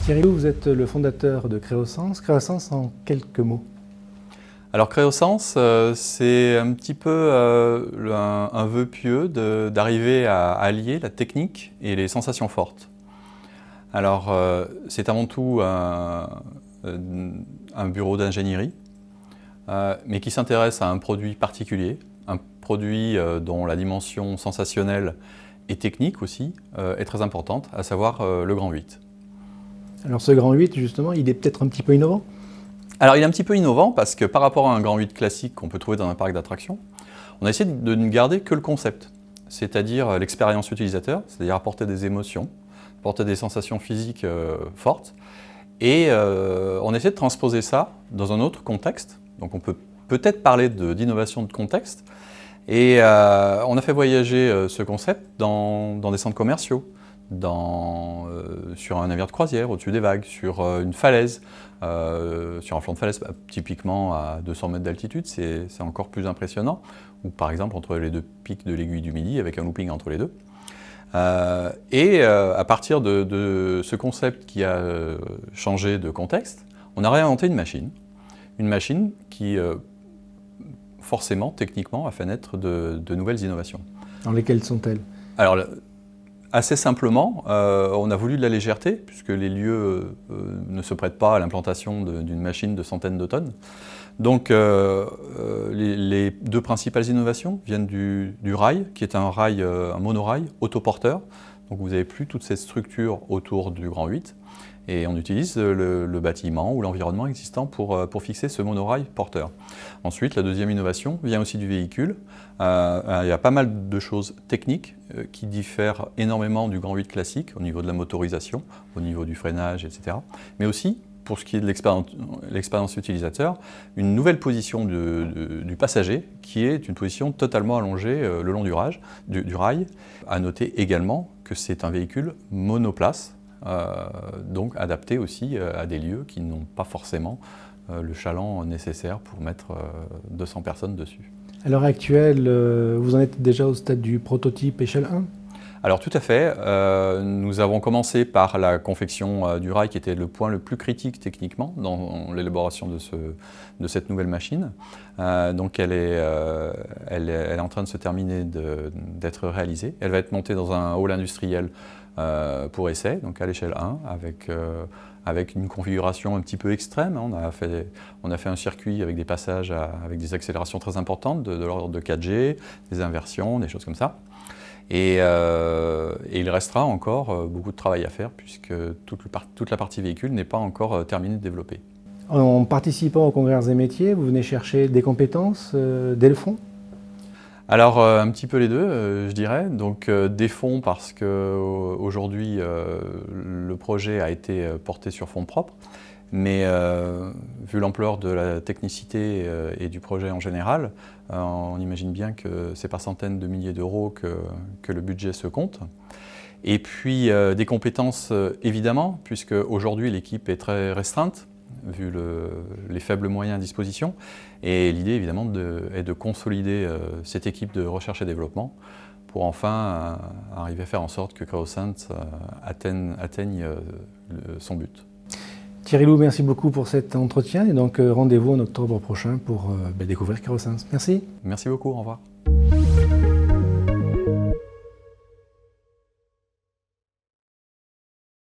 Thierry Lou, vous êtes le fondateur de Créosens. Créosens en quelques mots. Alors Créosens, c'est un petit peu un vœu pieux d'arriver à allier la technique et les sensations fortes. Alors c'est avant tout un bureau d'ingénierie, mais qui s'intéresse à un produit particulier, un produit dont la dimension sensationnelle et technique aussi est très importante, à savoir le Grand 8. Alors ce Grand 8, justement, il est peut-être un petit peu innovant? Alors il est un petit peu innovant parce que par rapport à un Grand 8 classique qu'on peut trouver dans un parc d'attractions, on a essayé de ne garder que le concept, c'est-à-dire l'expérience utilisateur, c'est-à-dire apporter des émotions, apporter des sensations physiques fortes, et on essaie de transposer ça dans un autre contexte. Donc on peut peut-être parler d'innovation de contexte, et on a fait voyager ce concept dans des centres commerciaux, sur un navire de croisière, au-dessus des vagues, sur une falaise, sur un flanc de falaise, typiquement à 200 mètres d'altitude, c'est encore plus impressionnant, ou par exemple entre les deux pics de l'Aiguille du Midi, avec un looping entre les deux. À partir de ce concept qui a changé de contexte, on a réinventé une machine qui, forcément, techniquement, a fait naître de nouvelles innovations. Dans lesquelles sont-elles? Alors, assez simplement, on a voulu de la légèreté, puisque les lieux ne se prêtent pas à l'implantation d'une machine de centaines de tonnes. Donc les deux principales innovations viennent du rail, qui est un monorail autoporteur. Donc vous n'avez plus toute cette structure autour du Grand 8, et on utilise le bâtiment ou l'environnement existant pour fixer ce monorail porteur. Ensuite, la deuxième innovation vient aussi du véhicule. Il y a pas mal de choses techniques qui diffèrent énormément du Grand 8 classique au niveau de la motorisation, au niveau du freinage, etc. Mais aussi, pour ce qui est de l'expérience utilisateur, une nouvelle position du passager qui est une position totalement allongée le long du rail. À noter également que c'est un véhicule monoplace, donc adapté aussi à des lieux qui n'ont pas forcément le chaland nécessaire pour mettre 200 personnes dessus. À l'heure actuelle, vous en êtes déjà au stade du prototype échelle 1? Alors tout à fait, nous avons commencé par la confection du rail qui était le point le plus critique techniquement dans l'élaboration de cette nouvelle machine. Donc elle est en train de se terminer d'être réalisée. Elle va être montée dans un hall industriel pour essai, donc à l'échelle 1, avec une configuration un petit peu extrême. On a fait un circuit avec des passages avec des accélérations très importantes de l'ordre de 4G, des inversions, des choses comme ça. Et il restera encore beaucoup de travail à faire puisque toute la partie véhicule n'est pas encore terminée de développer. En participant au congrès Arts et Métiers, vous venez chercher des compétences, dès le fond? Alors un petit peu les deux, je dirais. Donc des fonds parce qu'aujourd'hui le projet a été porté sur fonds propres, mais vu l'ampleur de la technicité et du projet en général, on imagine bien que c'est par centaines de milliers d'euros que le budget se compte. Et puis des compétences évidemment, puisque aujourd'hui l'équipe est très restreinte, vu les faibles moyens à disposition. Et l'idée, évidemment, est de consolider cette équipe de recherche et développement pour enfin arriver à faire en sorte que Créosens atteigne son but. Thierry Lou, merci beaucoup pour cet entretien. Et donc, rendez-vous en octobre prochain pour découvrir Créosens. Merci. Merci beaucoup, au revoir.